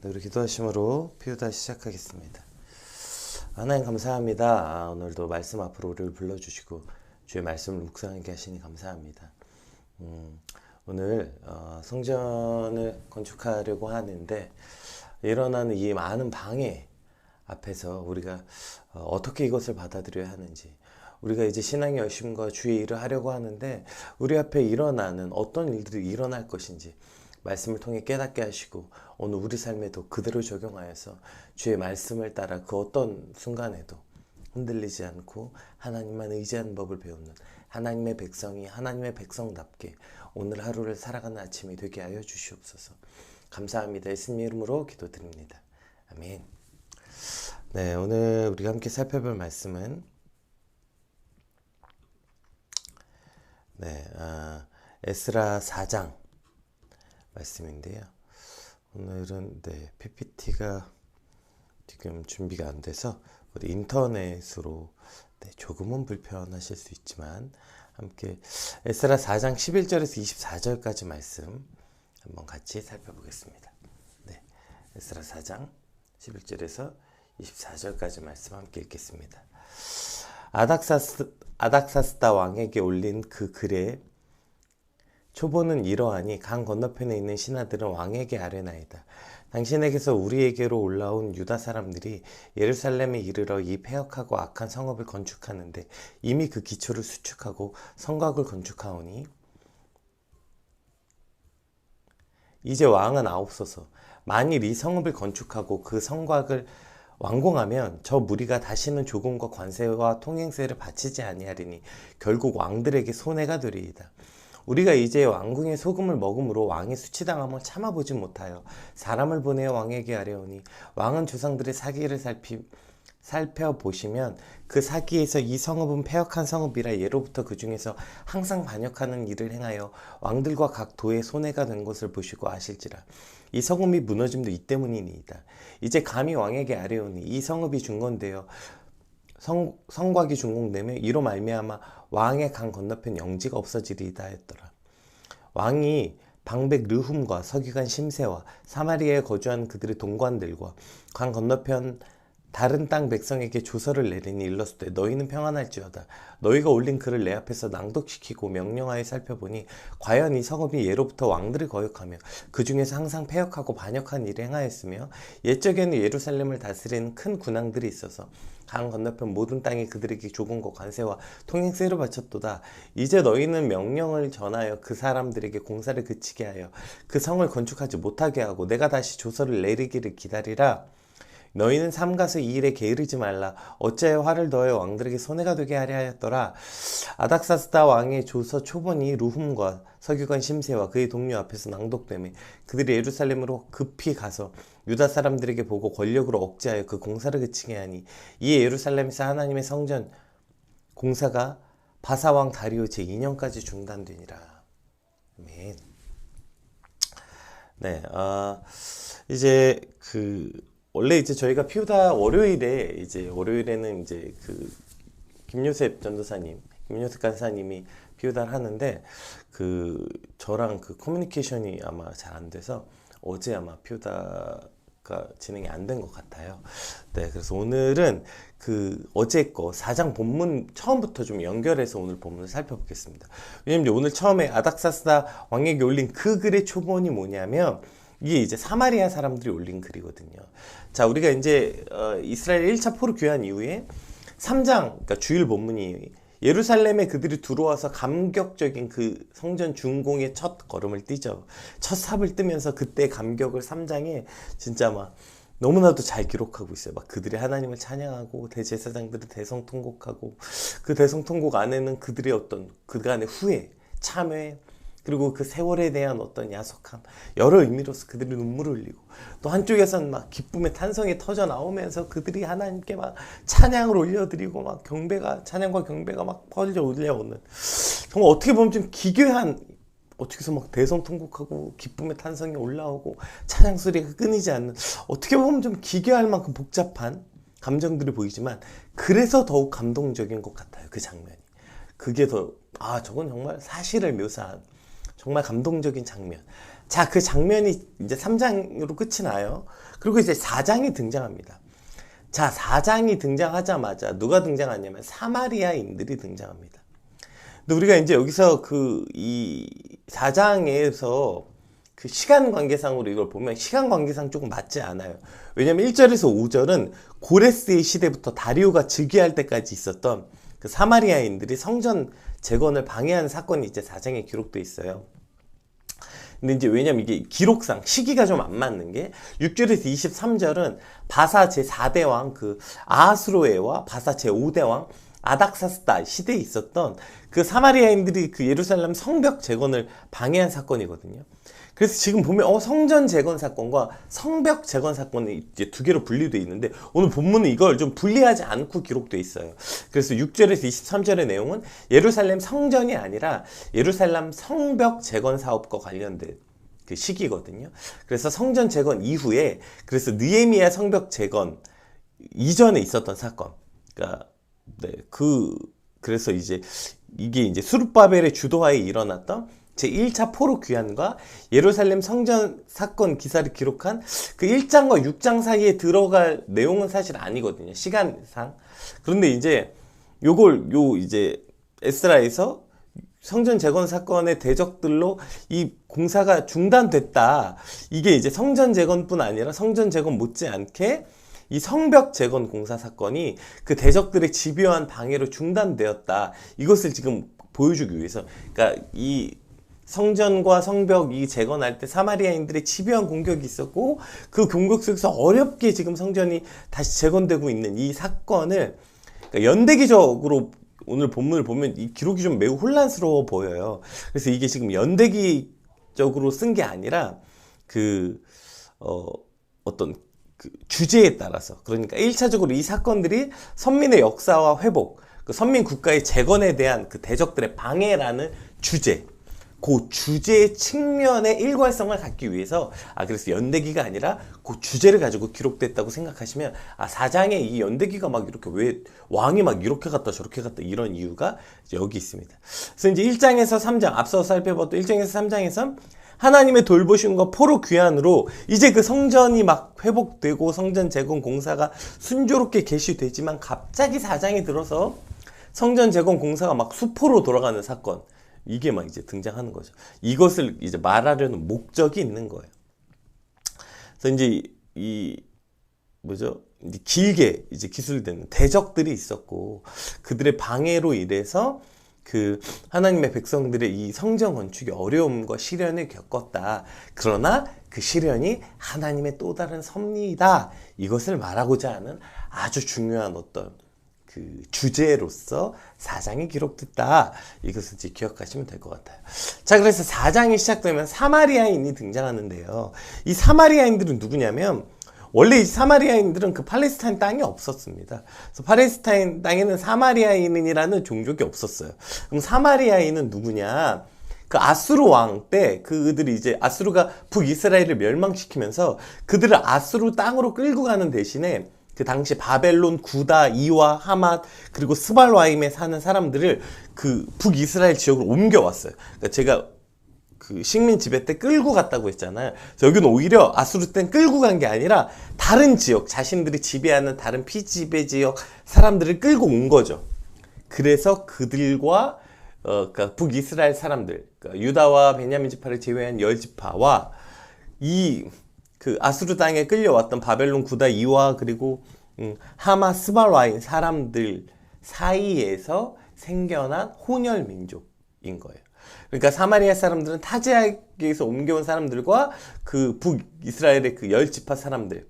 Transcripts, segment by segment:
네, 우리 기도하심으로 피우다 시작하겠습니다. 하나님 감사합니다. 오늘도 말씀 앞으로 우리를 불러주시고 주의 말씀을 묵상하게 하시니 감사합니다. 오늘 성전을 건축하려고 하는데 일어나는 이 많은 방해 앞에서 우리가 어떻게 이것을 받아들여야 하는지, 우리가 이제 신앙의 열심과 주의 일을 하려고 하는데 우리 앞에 일어나는 어떤 일들이 일어날 것인지 말씀을 통해 깨닫게 하시고 오늘 우리 삶에도 그대로 적용하여서 주의 말씀을 따라 그 어떤 순간에도 흔들리지 않고 하나님만 의지하는 법을 배우는 하나님의 백성이 하나님의 백성답게 오늘 하루를 살아가는 아침이 되게 하여 주시옵소서. 감사합니다. 예수님 이름으로 기도드립니다. 아멘. 네, 오늘 우리가 함께 살펴볼 말씀은 에스라 4장 말씀인데요. 오늘은 PPT가 지금 준비가 안 돼서 우리 인터넷으로 조금은 불편하실 수 있지만 함께 에스라 4장 11절에서 24절까지 말씀 한번 같이 살펴보겠습니다. 에스라 4장 11절에서 24절까지 말씀 함께 읽겠습니다. 아닥사스다 왕에게 올린 그 글에 초보는 이러하니 강 건너편에 있는 신하들은 왕에게 아뢰나이다. 당신에게서 우리에게로 올라온 유다 사람들이 예루살렘에 이르러 이 폐역하고 악한 성읍을 건축하는데 이미 그 기초를 수축하고 성곽을 건축하오니 이제 왕은 아옵소서. 만일 이 성읍을 건축하고 그 성곽을 완공하면 저 무리가 다시는 조공과 관세와 통행세를 바치지 아니하리니 결국 왕들에게 손해가 되리이다. 우리가 이제 왕궁의 소금을 먹음으로 왕의 수치당함을 참아보지 못하여 사람을 보내어 왕에게 아뢰오니 왕은 조상들의 사기를 살펴보시면 그 사기에서 이 성읍은 패역한 성읍이라 예로부터 그 중에서 항상 반역하는 일을 행하여 왕들과 각 도에 손해가 된 것을 보시고 아실지라. 이 성읍이 무너짐도 이 때문이니이다. 이제 감히 왕에게 아뢰오니 이 성읍이 중건되어 성곽이 준공되며 이로 말미암아 왕의 강 건너편 영지가 없어지리이다 했더라. 왕이 방백 르훔과 서기관 심세와 사마리아에 거주한 그들의 동관들과 강 건너편 다른 땅 백성에게 조서를 내리니 일렀으되 너희는 평안할지어다. 너희가 올린 글을 내 앞에서 낭독시키고 명령하여 살펴보니 과연 이 성읍이 예로부터 왕들을 거역하며 그 중에서 항상 패역하고 반역한 일을 행하였으며 옛적에는 예루살렘을 다스리는 큰 군왕들이 있어서 강 건너편 모든 땅이 그들에게 조공과 관세와 통행세로 바쳤도다. 이제 너희는 명령을 전하여 그 사람들에게 공사를 그치게 하여 그 성을 건축하지 못하게 하고 내가 다시 조서를 내리기를 기다리라. 너희는 삼가서 이 일에 게으르지 말라. 어찌하여 화를 더하여 왕들에게 손해가 되게 하려 하였더라. 아닥사스다 왕의 조서 초본이 르훔과 서기관 심세와 그의 동료 앞에서 낭독되매 그들이 예루살렘으로 급히 가서 유다 사람들에게 보고 권력으로 억제하여 그 공사를 그치게 하니 이에 예루살렘에서 하나님의 성전 공사가 바사왕 다리오 제2년까지 중단되니라. 아멘. 원래 이제 저희가 피우다 월요일에는 이제 김요셉 전도사님, 김요셉 간사님이 피우다를 하는데 저랑 커뮤니케이션이 아마 잘 안 돼서 어제 아마 피우다가 진행이 안 된 것 같아요. 그래서 오늘은 어제 거 4장 본문 처음부터 좀 연결해서 오늘 본문을 살펴보겠습니다. 왜냐면 오늘 처음에 아닥사스다 왕에게 올린 그 글의 초본이 뭐냐면 이게 이제 사마리아 사람들이 올린 글이거든요. 자, 우리가 이제 이스라엘 1차 포로 귀환 이후에 3장, 그러니까 주일 본문이 예루살렘에 그들이 들어와서 감격적인 그 성전 준공의 첫 걸음을 띄죠. 첫 삽을 뜨면서 그때 감격을 3장에 진짜 막 너무나도 잘 기록하고 있어요. 막 그들이 하나님을 찬양하고 대제사장들이 대성통곡하고 그 대성통곡 안에는 그들의 어떤 그간의 후회, 참회, 그리고 그 세월에 대한 어떤 야속함, 여러 의미로서 그들이 눈물을 흘리고 또 한쪽에서는 막 기쁨의 탄성이 터져 나오면서 그들이 하나님께 막 찬양을 올려드리고 막 찬양과 경배가 막 퍼져 올려오는, 정말 어떻게 보면 좀 기괴한, 어떻게 해서 막 대성통곡하고 기쁨의 탄성이 올라오고 찬양 소리가 끊이지 않는, 어떻게 보면 좀 기괴할 만큼 복잡한 감정들이 보이지만 그래서 더욱 감동적인 것 같아요. 그 장면이. 그게 더, 저건 정말 사실을 묘사한, 정말 감동적인 장면. 자, 그 장면이 이제 3장으로 끝이 나요. 그리고 이제 4장이 등장합니다. 자, 4장이 등장하자마자 누가 등장하냐면 사마리아인들이 등장합니다. 근데 우리가 이제 여기서 이 4장에서 그 시간 관계상으로 이걸 보면 시간 관계상 조금 맞지 않아요. 왜냐면 1절에서 5절은 고레스의 시대부터 다리오가 즉위할 때까지 있었던 그 사마리아인들이 성전 재건을 방해한 사건이 이제 4장에 기록되어 있어요. 근데 이제 왜냐면 이게 기록상 시기가 좀 안 맞는 게 6절에서 23절은 바사 제4대 왕 그 아하스로에와 바사 제5대 왕 아닥사스다 시대에 있었던 그 사마리아인들이 그 예루살렘 성벽 재건을 방해한 사건이거든요. 그래서 지금 보면 성전 재건 사건과 성벽 재건 사건이 이제 두 개로 분리되어 있는데 오늘 본문은 이걸 좀 분리하지 않고 기록되어 있어요. 그래서 6절에서 23절의 내용은 예루살렘 성전이 아니라 예루살렘 성벽 재건 사업과 관련된 그 시기거든요. 그래서 성전 재건 이후에 그래서 느헤미야 성벽 재건 이전에 있었던 사건. 그러니까 네, 그래서 이게 이제 스룹바벨의 주도하에 일어났던 제1차 포로 귀환과 예루살렘 성전 사건 기사를 기록한 그 1장과 6장 사이에 들어갈 내용은 사실 아니거든요. 시간상. 그런데 이제 이제 에스라에서 성전 재건 사건의 대적들로 이 공사가 중단됐다. 이게 이제 성전 재건뿐 아니라 성전 재건 못지않게 이 성벽 재건 공사 사건이 그 대적들의 집요한 방해로 중단되었다. 이것을 지금 보여주기 위해서. 그러니까 이 성전과 성벽이 재건할 때 사마리아인들의 집요한 공격이 있었고 그 공격 속에서 어렵게 지금 성전이 다시 재건되고 있는 이 사건을 그러니까 연대기적으로 오늘 본문을 보면 이 기록이 좀 매우 혼란스러워 보여요. 그래서 이게 지금 연대기적으로 쓴 게 아니라 어떤 그 주제에 따라서 그러니까 1차적으로 이 사건들이 선민의 역사와 회복, 그 선민 국가의 재건에 대한 그 대적들의 방해라는 주제. 그 주제의 측면의 일관성을 갖기 위해서 그래서 연대기가 아니라 그 주제를 가지고 기록됐다고 생각하시면 4장에 이 연대기가 막 이렇게 왜 왕이 막 이렇게 갔다 저렇게 갔다 이런 이유가 이제 여기 있습니다. 그래서 이제 1장에서 3장 앞서 살펴봤던 1장에서 3장에서 하나님의 돌보심과 포로 귀환으로 이제 그 성전이 막 회복되고 성전 재건 공사가 순조롭게 개시되지만 갑자기 4장에 들어서 성전 재건 공사가 막 수포로 돌아가는 사건 이게 막 이제 등장하는 거죠. 이것을 이제 말하려는 목적이 있는 거예요. 그래서 이제 이제 길게 이제 기술되는 대적들이 있었고 그들의 방해로 인해서 그 하나님의 백성들의 이 성전 건축이 어려움과 시련을 겪었다. 그러나 그 시련이 하나님의 또 다른 섭리이다. 이것을 말하고자 하는 아주 중요한 어떤 그 주제로서 4장이 기록됐다. 이것을 이제 기억하시면 될 것 같아요. 자, 그래서 4장이 시작되면 사마리아인이 등장하는데요. 이 사마리아인들은 누구냐면 원래 이 사마리아인들은 그 팔레스타인 땅이 없었습니다. 그래서 팔레스타인 땅에는 사마리아인이라는 종족이 없었어요. 그럼 사마리아인은 누구냐? 그 아수르 왕 때 그들이 이제 아수르가 북이스라엘을 멸망시키면서 그들을 아수르 땅으로 끌고 가는 대신에 그 당시 바벨론, 구다, 이와, 하맛 그리고 스발와임에 사는 사람들을 그 북이스라엘 지역으로 옮겨왔어요. 그러니까 제가 그 식민 지배 때 끌고 갔다고 했잖아요. 그래서 여기는 오히려 아수르 땐 끌고 간 게 아니라 다른 지역, 자신들이 지배하는 다른 피지배 지역 사람들을 끌고 온 거죠. 그래서 그들과 그러니까 북이스라엘 사람들, 그러니까 유다와 베냐민 지파를 제외한 10지파와 이 그 아수르 땅에 끌려왔던 바벨론, 구다, 이와 그리고 하마, 스발와인 사람들 사이에서 생겨난 혼혈 민족인 거예요. 그러니까 사마리아 사람들은 타 지역에서 옮겨온 사람들과 그 북이스라엘의 그 10지파 사람들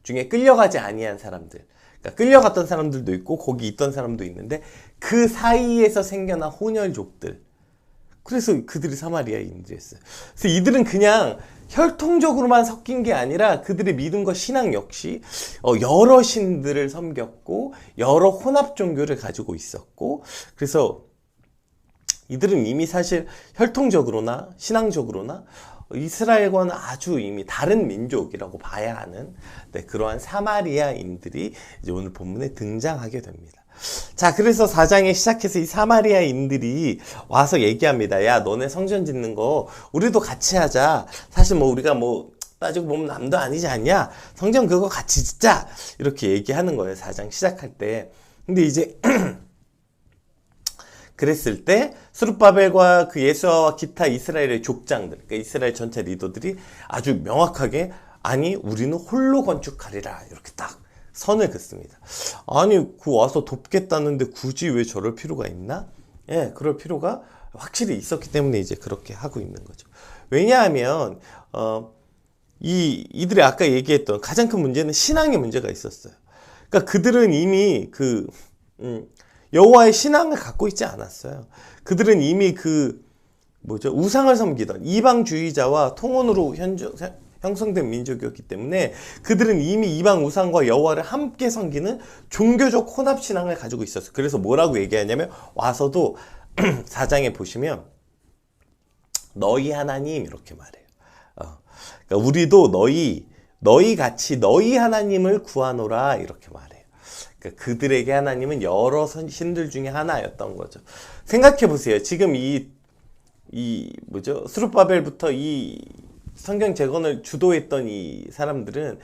중에 끌려가지 아니한 사람들, 그러니까 끌려갔던 사람들도 있고 거기 있던 사람도 있는데 그 사이에서 생겨난 혼혈족들. 그래서 그들이 사마리아인들이었어요. 그래서 이들은 그냥 혈통적으로만 섞인 게 아니라 그들의 믿음과 신앙 역시 여러 신들을 섬겼고 여러 혼합 종교를 가지고 있었고 그래서 이들은 이미 사실 혈통적으로나 신앙적으로나 이스라엘과는 아주 이미 다른 민족이라고 봐야 하는 네, 그러한 사마리아인들이 이제 오늘 본문에 등장하게 됩니다. 자, 그래서 4장에 시작해서 이 사마리아인들이 와서 얘기합니다. 야, 너네 성전 짓는 거 우리도 같이 하자. 사실 뭐 우리가 뭐 따지고 보면 남도 아니지 않냐? 성전 그거 같이 짓자. 이렇게 얘기하는 거예요. 4장 시작할 때. 근데 이제 그랬을 때 스룹바벨과 그 예수아와 기타 이스라엘의 족장들, 그러니까 이스라엘 전체 리더들이 아주 명확하게 아니 우리는 홀로 건축하리라 이렇게 딱 선을 긋습니다. 아니 그 와서 돕겠다는데 굳이 왜 저럴 필요가 있나? 예, 그럴 필요가 확실히 있었기 때문에 이제 그렇게 하고 있는 거죠. 왜냐하면 이들이 아까 얘기했던 가장 큰 문제는 신앙의 문제가 있었어요. 그러니까 그들은 이미 여호와의 신앙을 갖고 있지 않았어요. 그들은 이미 우상을 섬기던 이방주의자와 통혼으로 형성된 민족이었기 때문에 그들은 이미 이방 우상과 여호와를 함께 섬기는 종교적 혼합신앙을 가지고 있었어요. 그래서 뭐라고 얘기하냐면 와서도 4장에 보시면 너희 하나님 이렇게 말해요. 그러니까 우리도 너희 같이 너희 하나님을 구하노라 이렇게 말해요. 그러니까 그들에게 하나님은 여러 신들 중에 하나였던 거죠. 생각해 보세요. 지금 스룹바벨부터 이 성경 재건을 주도했던 이 사람들은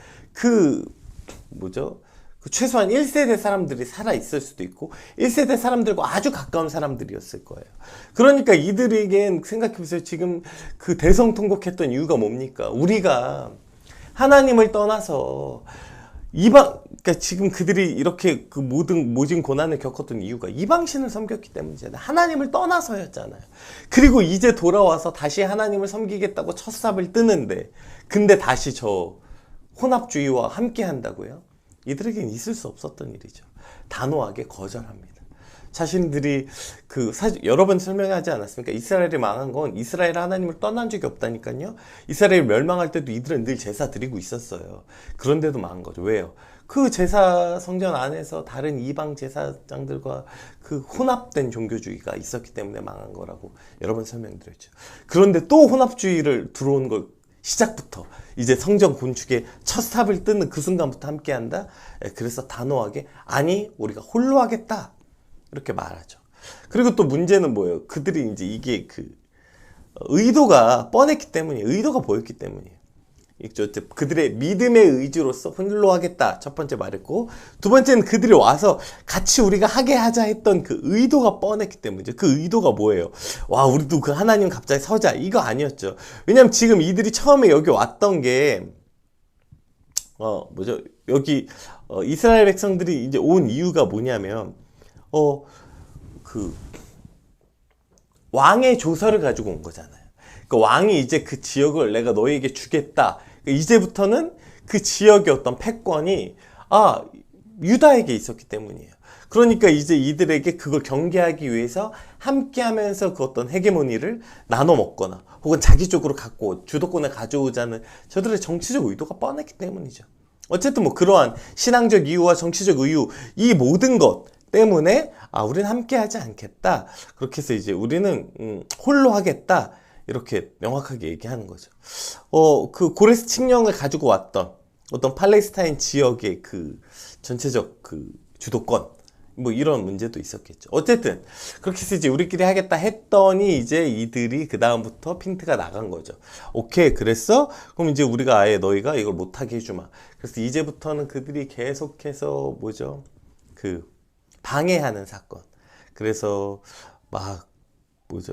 최소한 1세대 사람들이 살아있을 수도 있고 1세대 사람들과 아주 가까운 사람들이었을 거예요. 그러니까 이들에겐 생각해보세요. 지금 그 대성통곡했던 이유가 뭡니까? 우리가 하나님을 떠나서 그러니까 지금 그들이 이렇게 그 모진 고난을 겪었던 이유가 이방신을 섬겼기 때문이잖아요. 하나님을 떠나서였잖아요. 그리고 이제 돌아와서 다시 하나님을 섬기겠다고 첫 삽을 뜨는데, 근데 다시 저 혼합주의와 함께 한다고요? 이들에겐 있을 수 없었던 일이죠. 단호하게 거절합니다. 자신들이 사실 여러 번 설명하지 않았습니까? 이스라엘이 망한 건 이스라엘 하나님을 떠난 적이 없다니까요. 이스라엘 멸망할 때도 이들은 늘 제사 드리고 있었어요. 그런데도 망한 거죠. 왜요? 그 제사 성전 안에서 다른 이방 제사장들과 그 혼합된 종교주의가 있었기 때문에 망한 거라고 여러 번 설명드렸죠. 그런데 또 혼합주의를 들어온 걸 시작부터 이제 성전 건축에 첫 삽을 뜨는 그 순간부터 함께한다. 그래서 단호하게 아니 우리가 홀로 하겠다 이렇게 말하죠. 그리고 또 문제는 뭐예요? 그들이 이제 이게 의도가 뻔했기 때문이에요. 의도가 보였기 때문이에요. 그들의 믿음의 의지로서 홀로 하겠다. 첫 번째 말했고, 두 번째는 그들이 와서 같이 우리가 하게 하자 했던 그 의도가 뻔했기 때문이죠. 그 의도가 뭐예요? 와, 우리도 그 하나님 갑자기 서자. 이거 아니었죠. 왜냐면 지금 이들이 처음에 여기 왔던 게, 여기, 이스라엘 백성들이 이제 온 이유가 뭐냐면, 왕의 조서를 가지고 온 거잖아요. 그러니까 왕이 이제 그 지역을 내가 너에게 주겠다. 그러니까 이제부터는 그 지역의 어떤 패권이 유다에게 있었기 때문이에요. 그러니까 이제 이들에게 그걸 경계하기 위해서 함께하면서 그 어떤 헤게모니를 나눠 먹거나 혹은 자기 쪽으로 갖고 주도권을 가져오자는 저들의 정치적 의도가 뻔했기 때문이죠. 어쨌든 뭐 그러한 신앙적 이유와 정치적 이유, 이 모든 것 때문에 우리는 함께하지 않겠다. 그렇게 해서 이제 우리는 홀로 하겠다. 이렇게 명확하게 얘기하는 거죠. 그 고레스 칙령을 가지고 왔던 어떤 팔레스타인 지역의 그 전체적 그 주도권, 뭐 이런 문제도 있었겠죠. 어쨌든 그렇게 해서 이제 우리끼리 하겠다 했더니 이제 이들이 그 다음부터 핀트가 나간 거죠. 오케이, 그랬어? 그럼 이제 우리가 아예 너희가 이걸 못하게 해주마. 그래서 이제부터는 그들이 계속해서 방해하는 사건. 그래서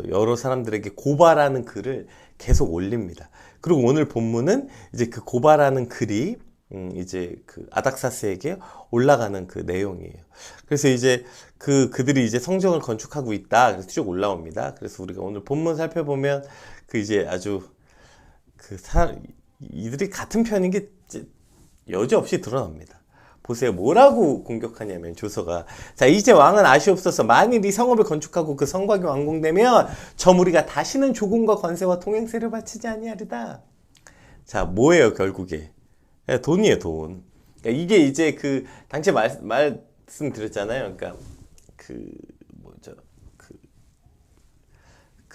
여러 사람들에게 고발하는 글을 계속 올립니다. 그리고 오늘 본문은 이제 그 고발하는 글이 이제 그 아닥사스에게 올라가는 그 내용이에요. 그래서 이제 그들이 이제 성전을 건축하고 있다. 그래서 쭉 올라옵니다. 그래서 우리가 오늘 본문 살펴보면 이제 아주 이들이 같은 편인 게 여지없이 드러납니다. 보세요. 뭐라고 공격하냐면 조서가, 자, 이제 왕은 아시옵소서. 만일 이 성읍을 건축하고 그 성곽이 완공되면 저 무리가 다시는 조공과 권세와 통행세를 바치지 아니하리다. 자, 뭐예요 결국에? 돈이에요, 돈. 그러니까 이게 이제 당시에 말씀드렸잖아요. 그러니까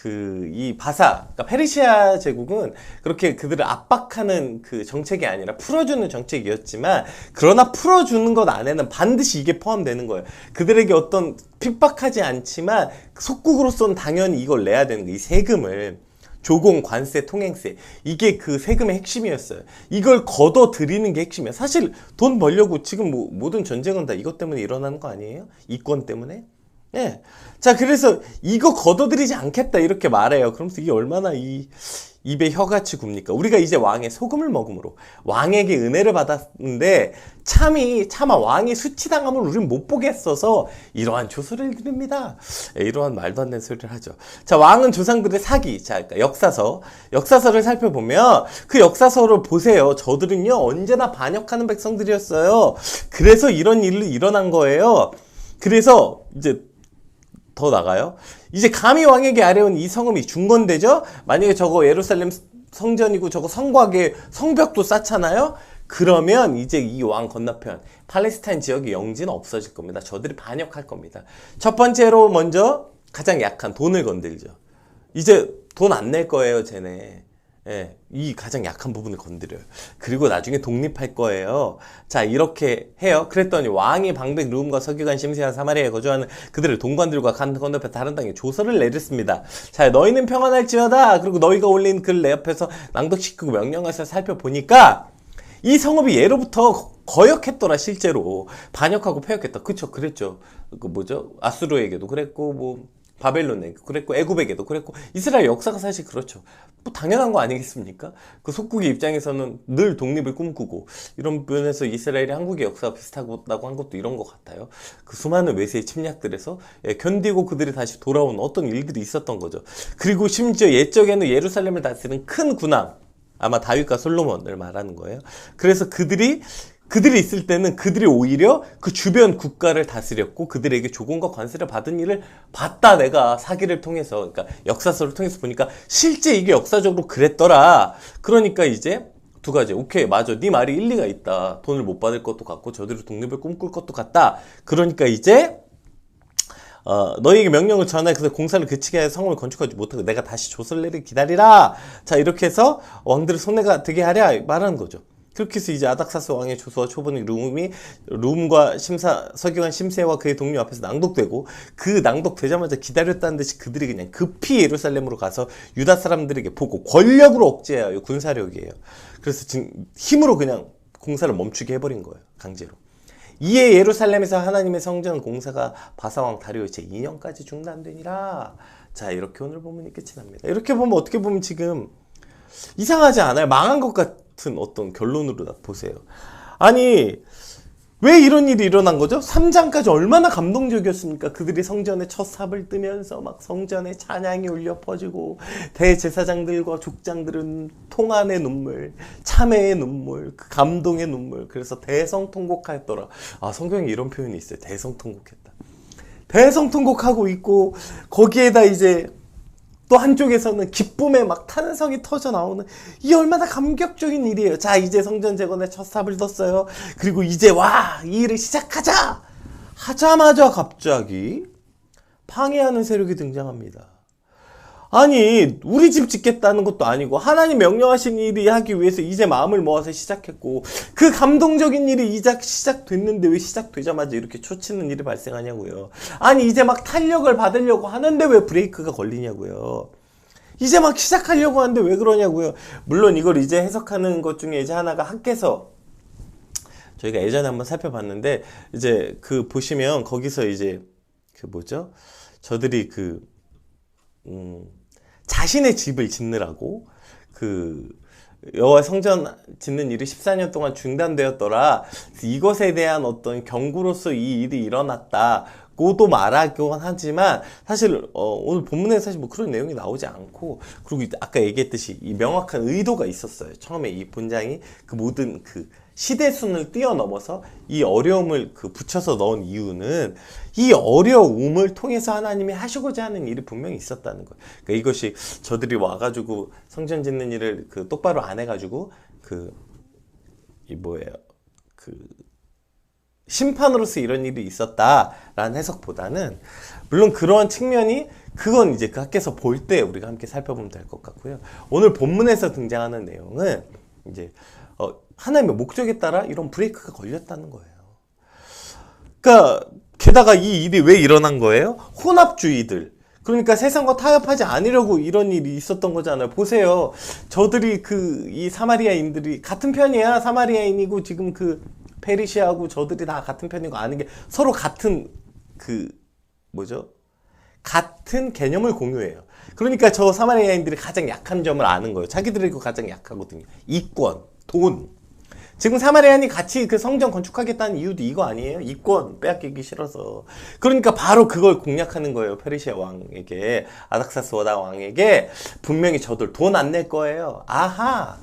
이 바사, 그러니까 페르시아 제국은 그렇게 그들을 압박하는 그 정책이 아니라 풀어주는 정책이었지만, 그러나 풀어주는 것 안에는 반드시 이게 포함되는 거예요. 그들에게 어떤 핍박하지 않지만 속국으로서는 당연히 이걸 내야 되는 거예요. 이 세금을. 조공, 관세, 통행세. 이게 그 세금의 핵심이었어요. 이걸 걷어들이는 게 핵심이에요. 사실 돈 벌려고 지금 모든 전쟁은 다 이것 때문에 일어나는 거 아니에요? 이권 때문에? 예. 자, 그래서 이거 걷어들이지 않겠다 이렇게 말해요. 그러면서 이게 얼마나 입에 혀같이 굽니까? 우리가 이제 왕의 소금을 먹음으로 왕에게 은혜를 받았는데 차마 왕이 수치당함을 우리는 못 보겠어서 이러한 조소를 드립니다. 예, 이러한 말도 안 되는 소리를 하죠. 자, 왕은 조상들의 사기. 자, 그러니까 역사서를 살펴보면 그 역사서를 보세요. 저들은요 언제나 반역하는 백성들이었어요. 그래서 이런 일이 일어난 거예요. 그래서 이제 더 나가요. 이제 감히 왕에게 아뢰온 이 성읍이 중건되죠? 만약에 저거 예루살렘 성전이고 저거 성곽에 성벽도 쌓잖아요? 그러면 이제 이 왕 건너편 팔레스타인 지역의 영지는 없어질 겁니다. 저들이 반역할 겁니다. 첫 번째로 먼저 가장 약한 돈을 건들죠. 이제 돈 안 낼 거예요, 쟤네. 예, 이 가장 약한 부분을 건드려요. 그리고 나중에 독립할 거예요. 자, 이렇게 해요. 그랬더니 왕이 방백 르움과 서기관 심세와 사마리아에 거주하는 그들의 동관들과 건너편 다른 땅에 조서를 내렸습니다. 자, 너희는 평안할지어다. 그리고 너희가 올린 글 내 옆에서 낭독시키고 명령해서 살펴보니까 이 성읍이 예로부터 거역했더라. 실제로 반역하고 패역했다. 그쵸, 그랬죠. 아수르에게도 그랬고 바벨론에게도 그랬고 애굽에게도 그랬고 이스라엘 역사가 사실 그렇죠. 당연한 거 아니겠습니까? 그 속국의 입장에서는 늘 독립을 꿈꾸고 이런 면에서 이스라엘이 한국의 역사가 비슷하다고 한 것도 이런 것 같아요. 그 수많은 외세의 침략들에서 견디고 그들이 다시 돌아온 어떤 일들이 있었던 거죠. 그리고 심지어 옛적에는 예루살렘을 다스리는 큰 군왕, 아마 다윗과 솔로몬을 말하는 거예요. 그래서 그들이 있을 때는 그들이 오히려 그 주변 국가를 다스렸고 그들에게 조공과 관세를 받은 일을 봤다. 내가 사기를 통해서, 그러니까 역사서를 통해서 보니까 실제 이게 역사적으로 그랬더라. 그러니까 이제 두 가지. 오케이, 맞아. 네 말이 일리가 있다. 돈을 못 받을 것도 같고 저들이 독립을 꿈꿀 것도 같다. 그러니까 이제 너희에게 명령을 전하여 그래서 공사를 그치게 하여 성을 건축하지 못하고 내가 다시 조서를 내리기 기다리라. 자, 이렇게 해서 왕들의 손해가 되게 하랴 말하는 거죠. 그렇게 해서 이제 아닥사스 왕의 조서와 초본이 룸과 서기관 심세와 그의 동료 앞에서 낭독되고, 그 낭독되자마자 기다렸다는 듯이 그들이 그냥 급히 예루살렘으로 가서 유다 사람들에게 보고 권력으로 억제해요. 군사력이에요. 그래서 지금 힘으로 그냥 공사를 멈추게 해버린 거예요. 강제로. 이에 예루살렘에서 하나님의 성전 공사가 바사왕 다리오 제 2년까지 중단되니라. 자, 이렇게 오늘 본문이 끝이 납니다. 이렇게 보면 어떻게 보면 지금 이상하지 않아요? 망한 것 같은 어떤 결론으로 보세요. 아니, 왜 이런 일이 일어난 거죠? 3장까지 얼마나 감동적이었습니까? 그들이 성전에 첫 삽을 뜨면서 막 성전에 찬양이 울려 퍼지고 대제사장들과 족장들은 통안의 눈물, 참회의 눈물, 그 감동의 눈물, 그래서 대성통곡하였더라. 아, 성경에 이런 표현이 있어요. 대성통곡했다. 대성통곡하고 있고 거기에다 이제 또 한쪽에서는 기쁨에 막 탄성이 터져 나오는, 이 얼마나 감격적인 일이에요. 자, 이제 성전 재건에 첫 삽을 뒀어요. 그리고 이제 이 일을 시작하자 하자마자 갑자기 방해하는 세력이 등장합니다. 아니, 우리 집 짓겠다는 것도 아니고 하나님 명령하신 일이 하기 위해서 이제 마음을 모아서 시작했고, 그 감동적인 일이 이제 시작됐는데 왜 시작되자마자 이렇게 초치는 일이 발생하냐고요. 아니, 이제 막 탄력을 받으려고 하는데 왜 브레이크가 걸리냐고요. 이제 막 시작하려고 하는데 왜 그러냐고요. 물론 이걸 이제 해석하는 것 중에 이제 하나가 학개서, 저희가 예전에 한번 살펴봤는데, 이제 보시면 거기서 이제 저들이 자신의 집을 짓느라고 여호와 성전 짓는 일이 14년 동안 중단되었더라. 이것에 대한 어떤 경고로서 이 일이 일어났다고도 말하긴 하지만 사실 오늘 본문에 사실 그런 내용이 나오지 않고, 그리고 아까 얘기했듯이 이 명확한 의도가 있었어요. 처음에 이 본장이 모든 시대순을 뛰어넘어서 이 어려움을 붙여서 넣은 이유는 이 어려움을 통해서 하나님이 하시고자 하는 일이 분명히 있었다는 거예요. 그러니까 이것이 저들이 와가지고 성전 짓는 일을 똑바로 안 해가지고 심판으로서 이런 일이 있었다라는 해석보다는, 물론 그러한 측면이 그건 이제 밖에서 볼 때 우리가 함께 살펴보면 될 것 같고요. 오늘 본문에서 등장하는 내용은 이제 하나님의 목적에 따라 이런 브레이크가 걸렸다는 거예요. 그러니까 게다가 이 일이 왜 일어난 거예요? 혼합주의들. 그러니까 세상과 타협하지 않으려고 이런 일이 있었던 거잖아요. 보세요. 저들이 이 사마리아인들이 같은 편이야. 사마리아인이고 지금 페르시아하고 저들이 다 같은 편이고 아는 게 서로 같은 같은 개념을 공유해요. 그러니까 저 사마리아인들이 가장 약한 점을 아는 거예요. 자기들이 가장 약하거든요. 이권, 돈. 지금 사마리아인이 같이 성전 건축하겠다는 이유도 이거 아니에요? 이권 빼앗기기 싫어서. 그러니까 바로 그걸 공략하는 거예요. 페르시아 왕에게, 아닥사스워다 왕에게 분명히 저들 돈 안 낼 거예요. 아하,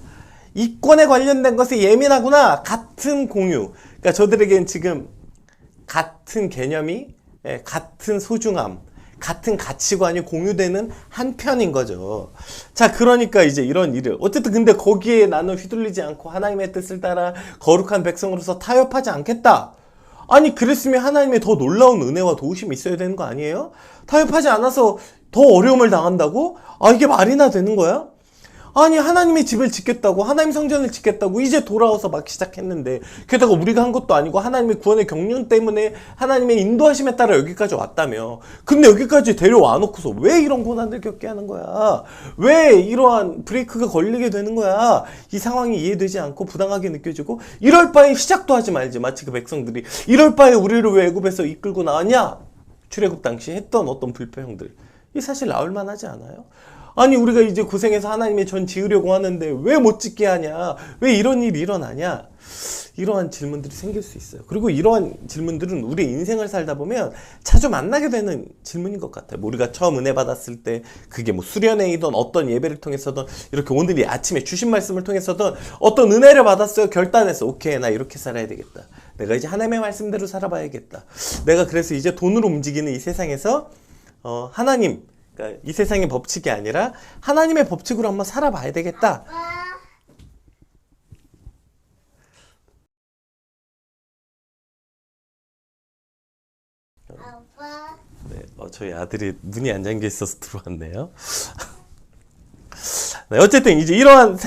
이권에 관련된 것에 예민하구나. 같은 공유. 그러니까 저들에겐 지금 같은 개념이, 같은 소중함, 같은 가치관이 공유되는 한 편인 거죠. 자, 그러니까 이제 이런 일을 어쨌든 근데 거기에 나는 휘둘리지 않고 하나님의 뜻을 따라 거룩한 백성으로서 타협하지 않겠다. 아니, 그랬으면 하나님의 더 놀라운 은혜와 도우심이 있어야 되는 거 아니에요? 타협하지 않아서 더 어려움을 당한다고? 아, 이게 말이나 되는 거야? 아니, 하나님의 집을 짓겠다고, 하나님 성전을 짓겠다고 이제 돌아와서 막 시작했는데, 게다가 우리가 한 것도 아니고 하나님의 구원의 경륜 때문에 하나님의 인도하심에 따라 여기까지 왔다며. 근데 여기까지 데려와 놓고서 왜 이런 고난을 겪게 하는 거야? 왜 이러한 브레이크가 걸리게 되는 거야? 이 상황이 이해되지 않고 부당하게 느껴지고, 이럴 바에 시작도 하지 말지. 마치 그 백성들이 이럴 바에 우리를 왜 애굽에서 이끌고 나왔냐? 출애굽 당시 했던 어떤 불평들. 이 사실 나올 만하지 않아요? 아니, 우리가 이제 고생해서 하나님의 전 지으려고 하는데 왜 못 짓게 하냐? 왜 이런 일이 일어나냐? 이러한 질문들이 생길 수 있어요. 그리고 이러한 질문들은 우리 인생을 살다 보면 자주 만나게 되는 질문인 것 같아요. 우리가 처음 은혜 받았을 때 그게 수련회이든 어떤 예배를 통해서든 이렇게 오늘 아침에 주신 말씀을 통해서든 어떤 은혜를 받았어요. 결단했어. 오케이, 나 이렇게 살아야 되겠다. 내가 이제 하나님의 말씀대로 살아봐야겠다. 내가 그래서 이제 돈으로 움직이는 이 세상에서 하나님, 그러니까 이 세상의 법칙이 아니라 하나님의 법칙으로 한번 살아봐야 되겠다. 아빠. 네, 저희 아들이 문이 안 잠겨 있어서 들어왔네요. 네, 어쨌든 이제 이러한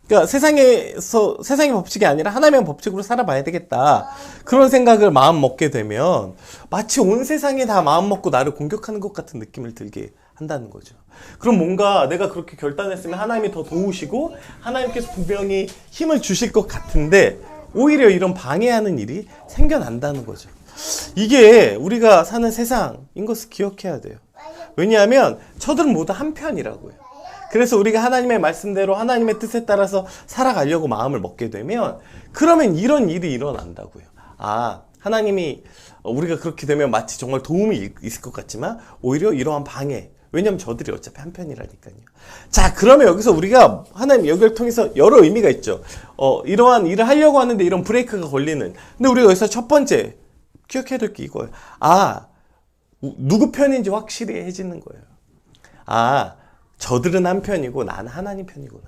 그러니까 세상의 법칙이 아니라 하나님의 법칙으로 살아봐야 되겠다. 그런 생각을 마음 먹게 되면 마치 온 세상이 다 마음 먹고 나를 공격하는 것 같은 느낌을 들게 한다는 거죠. 그럼 뭔가 내가 그렇게 결단했으면 하나님이 더 도우시고 하나님께서 분명히 힘을 주실 것 같은데 오히려 이런 방해하는 일이 생겨난다는 거죠. 이게 우리가 사는 세상인 것을 기억해야 돼요. 왜냐하면 저들은 모두 한 편이라고요. 그래서 우리가 하나님의 말씀대로 하나님의 뜻에 따라서 살아가려고 마음을 먹게 되면 그러면 이런 일이 일어난다고요. 아, 하나님이 우리가 그렇게 되면 마치 정말 도움이 있을 것 같지만 오히려 이러한 방해. 왜냐면 저들이 어차피 한 편이라니까요. 자, 그러면 여기서 우리가 하나님 여기를 통해서 여러 의미가 있죠. 이러한 일을 하려고 하는데 이런 브레이크가 걸리는. 근데 우리가 여기서 첫 번째 기억해야 될 게 이거예요. 아, 누구 편인지 확실히 해지는 거예요. 아, 저들은 한 편이고 나는 하나님 편이구나.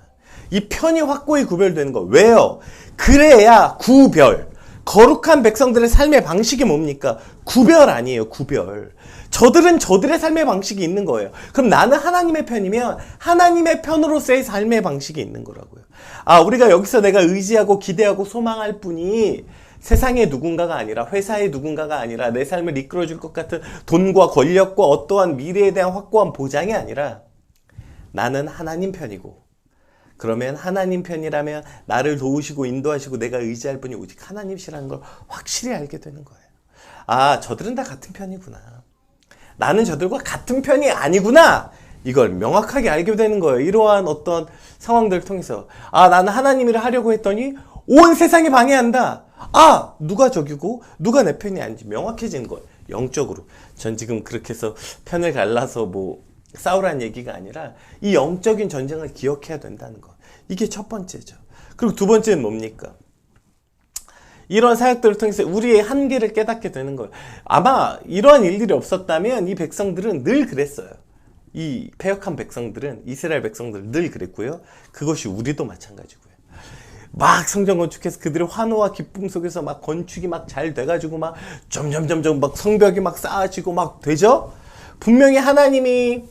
이 편이 확고히 구별되는 거. 왜요? 그래야 구별. 거룩한 백성들의 삶의 방식이 뭡니까? 구별 아니에요. 구별. 저들은 저들의 삶의 방식이 있는 거예요. 그럼 나는 하나님의 편이면 하나님의 편으로서의 삶의 방식이 있는 거라고요. 아, 우리가 여기서 내가 의지하고 기대하고 소망할 뿐이 세상의 누군가가 아니라 회사의 누군가가 아니라 내 삶을 이끌어줄 것 같은 돈과 권력과 어떠한 미래에 대한 확고한 보장이 아니라 나는 하나님 편이고 그러면 하나님 편이라면 나를 도우시고 인도하시고 내가 의지할 분이 오직 하나님이시라는 걸 확실히 알게 되는 거예요. 아, 저들은 다 같은 편이구나. 나는 저들과 같은 편이 아니구나. 이걸 명확하게 알게 되는 거예요. 이러한 어떤 상황들을 통해서. 아, 나는 하나님 일을 하려고 했더니 온 세상이 방해한다. 아, 누가 적이고 누가 내 편이 아닌지 명확해지는 거예요. 영적으로. 전 지금 그렇게 해서 편을 갈라서 싸우라는 얘기가 아니라 이 영적인 전쟁을 기억해야 된다는 거. 이게 첫 번째죠. 그리고 두 번째는 뭡니까? 이런 사역들을 통해서 우리의 한계를 깨닫게 되는 거예요. 아마 이러한 일들이 없었다면 이 백성들은 늘 그랬어요. 이 패역한 백성들은, 이스라엘 백성들은 늘 그랬고요. 그것이 우리도 마찬가지고요. 막 성전 건축해서 그들의 환호와 기쁨 속에서 막 건축이 막 잘 돼가지고 막 점점점점 막 성벽이 막 쌓아지고 막 되죠? 분명히 하나님이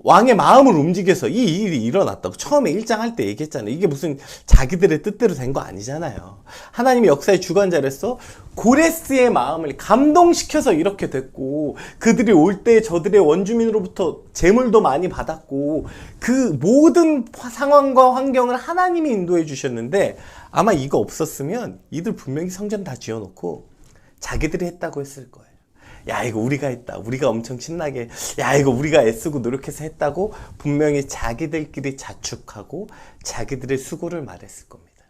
왕의 마음을 움직여서 이 일이 일어났다고 처음에 1장 할 때 얘기했잖아요. 이게 무슨 자기들의 뜻대로 된 거 아니잖아요. 하나님이 역사의 주관자로서 고레스의 마음을 감동시켜서 이렇게 됐고, 그들이 올 때 저들의 원주민으로부터 재물도 많이 받았고, 그 모든 상황과 환경을 하나님이 인도해 주셨는데, 아마 이거 없었으면 이들 분명히 성전 다 지어놓고 자기들이 했다고 했을 거예요. 야, 이거 우리가 했다. 우리가 엄청 신나게, 야, 이거 우리가 애쓰고 노력해서 했다고 분명히 자기들끼리 자축하고 자기들의 수고를 말했을 겁니다.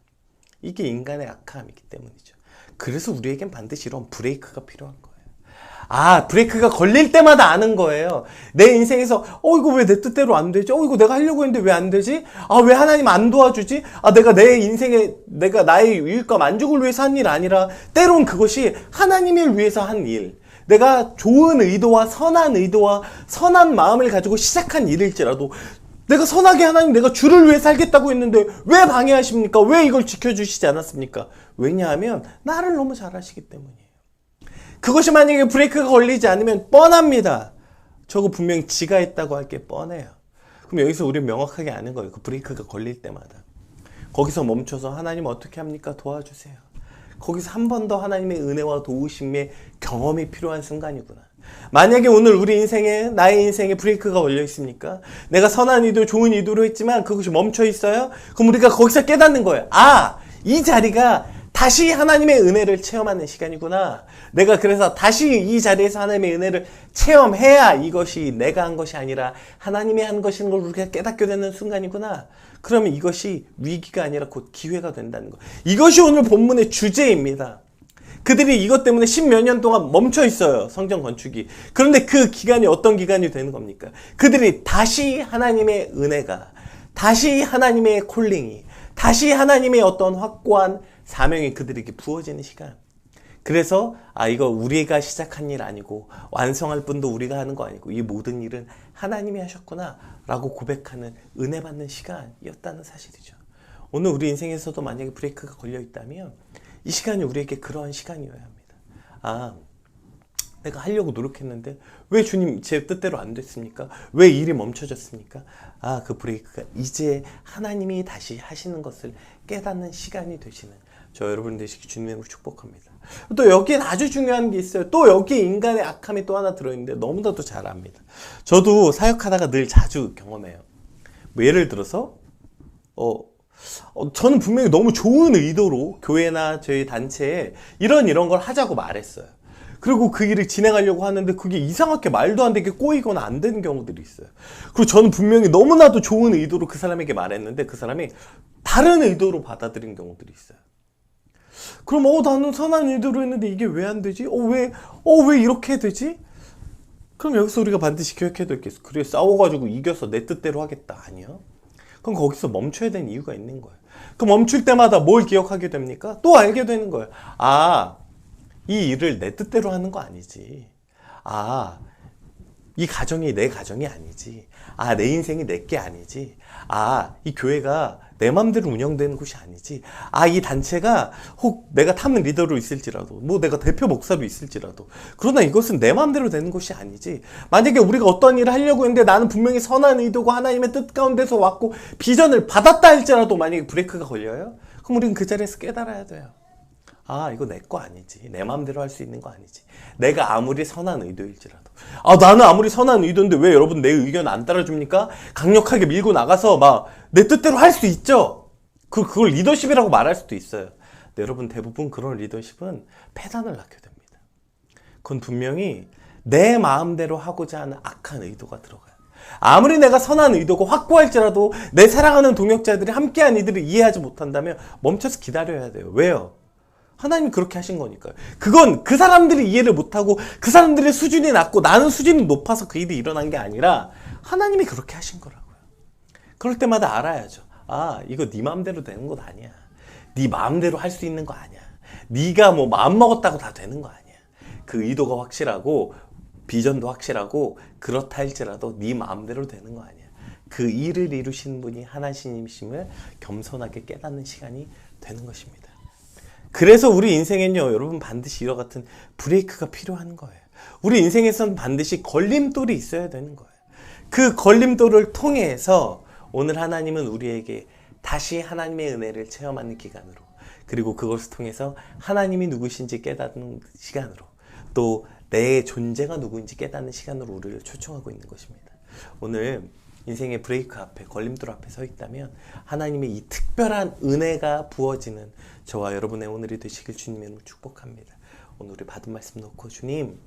이게 인간의 악함이기 때문이죠. 그래서 우리에겐 반드시 이런 브레이크가 필요한 거예요. 브레이크가 걸릴 때마다 아는 거예요. 내 인생에서 이거 왜 내 뜻대로 안 되지? 이거 내가 하려고 했는데 왜 안 되지? 왜 하나님 안 도와주지? 내가 내 인생에 내가 나의 유익과 만족을 위해서 한 일 아니라 때론 그것이 하나님을 위해서 한 일, 내가 좋은 의도와 선한 의도와 선한 마음을 가지고 시작한 일일지라도, 내가 선하게 하나님 내가 주를 위해 살겠다고 했는데 왜 방해하십니까? 왜 이걸 지켜주시지 않았습니까? 왜냐하면 나를 너무 잘 아시기 때문이에요. 그것이 만약에 브레이크가 걸리지 않으면 뻔합니다. 저거 분명히 지가 했다고 할 게 뻔해요. 그럼 여기서 우리는 명확하게 아는 거예요. 그 브레이크가 걸릴 때마다. 거기서 멈춰서 하나님 어떻게 합니까? 도와주세요. 거기서 한 번 더 하나님의 은혜와 도우심의 경험이 필요한 순간이구나. 만약에 오늘 우리 인생에, 나의 인생에 브레이크가 걸려 있습니까? 내가 선한 의도, 좋은 의도로 했지만 그것이 멈춰 있어요? 그럼 우리가 거기서 깨닫는 거예요. 이 자리가 다시 하나님의 은혜를 체험하는 시간이구나. 내가 그래서 다시 이 자리에서 하나님의 은혜를 체험해야 이것이 내가 한 것이 아니라 하나님이 한 것인 걸 우리가 깨닫게 되는 순간이구나. 그러면 이것이 위기가 아니라 곧 기회가 된다는 거. 이것이 오늘 본문의 주제입니다. 그들이 이것 때문에 10몇 년 동안 멈춰 있어요. 성전 건축이. 그런데 그 기간이 어떤 기간이 되는 겁니까? 그들이 다시 하나님의 은혜가, 다시 하나님의 콜링이, 다시 하나님의 어떤 확고한 사명이 그들에게 부어지는 시간. 그래서 이거 우리가 시작한 일 아니고 완성할 뿐도 우리가 하는 거 아니고 이 모든 일은 하나님이 하셨구나 라고 고백하는 은혜 받는 시간이었다는 사실이죠. 오늘 우리 인생에서도 만약에 브레이크가 걸려 있다면 이 시간이 우리에게 그러한 시간이어야 합니다. 내가 하려고 노력했는데 왜 주님 제 뜻대로 안 됐습니까? 왜 일이 멈춰졌습니까? 그 브레이크가 이제 하나님이 다시 하시는 것을 깨닫는 시간이 되시는 저 여러분 되시기 주님으로 축복합니다. 또 여기엔 아주 중요한 게 있어요. 또 여기에 인간의 악함이 또 하나 들어있는데 너무나도 잘 압니다. 저도 사역하다가 늘 자주 경험해요. 예를 들어서 저는 분명히 너무 좋은 의도로 교회나 저희 단체에 이런 걸 하자고 말했어요. 그리고 그 일을 진행하려고 하는데 그게 이상하게 말도 안 되게 꼬이거나 안 되는 경우들이 있어요. 그리고 저는 분명히 너무나도 좋은 의도로 그 사람에게 말했는데 그 사람이 다른 의도로 받아들인 경우들이 있어요. 그럼 나는 선한 의도로 했는데 이게 왜 안 되지? 왜 이렇게 되지? 그럼 여기서 우리가 반드시 기억해야 될 게 있어. 그래 싸워가지고 이겨서 내 뜻대로 하겠다. 아니요. 그럼 거기서 멈춰야 되는 이유가 있는 거예요. 그 멈출 때마다 뭘 기억하게 됩니까? 또 알게 되는 거예요. 이 일을 내 뜻대로 하는 거 아니지. 이 가정이 내 가정이 아니지. 내 인생이 내 게 아니지. 이 교회가 내 맘대로 운영되는 곳이 아니지. 이 단체가 혹 내가 탐는 리더로 있을지라도, 내가 대표 목사로 있을지라도, 그러나 이것은 내 맘대로 되는 것이 아니지. 만약에 우리가 어떤 일을 하려고 했는데 나는 분명히 선한 의도고 하나님의 뜻 가운데서 왔고 비전을 받았다 할지라도 만약에 브레이크가 걸려요? 그럼 우리는 그 자리에서 깨달아야 돼요. 이거 내 거 아니지. 내 마음대로 할 수 있는 거 아니지. 내가 아무리 선한 의도일지라도. 나는 아무리 선한 의도인데 왜 여러분 내 의견 안 따라줍니까? 강력하게 밀고 나가서 내 뜻대로 할 수 있죠. 그걸 리더십이라고 말할 수도 있어요. 근데 여러분 대부분 그런 리더십은 패단을 낳게 됩니다. 그건 분명히 내 마음대로 하고자 하는 악한 의도가 들어가요. 아무리 내가 선한 의도고 확고할지라도 내 사랑하는 동역자들이 함께한 이들을 이해하지 못한다면 멈춰서 기다려야 돼요. 왜요? 하나님이 그렇게 하신 거니까요. 그건 그 사람들이 이해를 못하고 그 사람들의 수준이 낮고 나는 수준이 높아서 그 일이 일어난 게 아니라 하나님이 그렇게 하신 거라고요. 그럴 때마다 알아야죠. 이거 네 마음대로 되는 것 아니야. 네 마음대로 할 수 있는 거 아니야. 네가 마음 먹었다고 다 되는 거 아니야. 그 의도가 확실하고 비전도 확실하고 그렇다 할지라도 네 마음대로 되는 거 아니야. 그 일을 이루신 분이 하나님이심을 겸손하게 깨닫는 시간이 되는 것입니다. 그래서 우리 인생엔요, 여러분 반드시 이와 같은 브레이크가 필요한 거예요. 우리 인생에선 반드시 걸림돌이 있어야 되는 거예요. 그 걸림돌을 통해서 오늘 하나님은 우리에게 다시 하나님의 은혜를 체험하는 기간으로, 그리고 그것을 통해서 하나님이 누구신지 깨닫는 시간으로, 또 내 존재가 누구인지 깨닫는 시간으로 우리를 초청하고 있는 것입니다. 오늘 인생의 브레이크 앞에, 걸림돌 앞에 서 있다면 하나님의 이 특별한 은혜가 부어지는 저와 여러분의 오늘이 되시길 주님의 이름으로 축복합니다. 오늘 우리 받은 말씀 놓고 주님,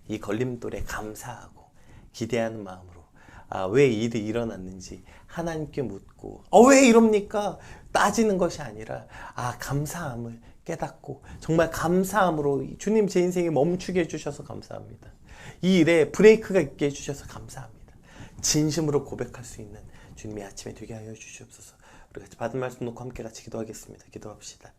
이 걸림돌에 감사하고 기대하는 마음으로 왜 이 일이 일어났는지 하나님께 묻고 왜 이럽니까? 따지는 것이 아니라 감사함을 깨닫고 정말 감사함으로 주님 제 인생에 멈추게 해주셔서 감사합니다. 이 일에 브레이크가 있게 해주셔서 감사합니다. 진심으로 고백할 수 있는 주님의 아침에 되게 하여 주시옵소서. 우리 같이 받은 말씀 놓고 함께 같이 기도하겠습니다. 기도합시다.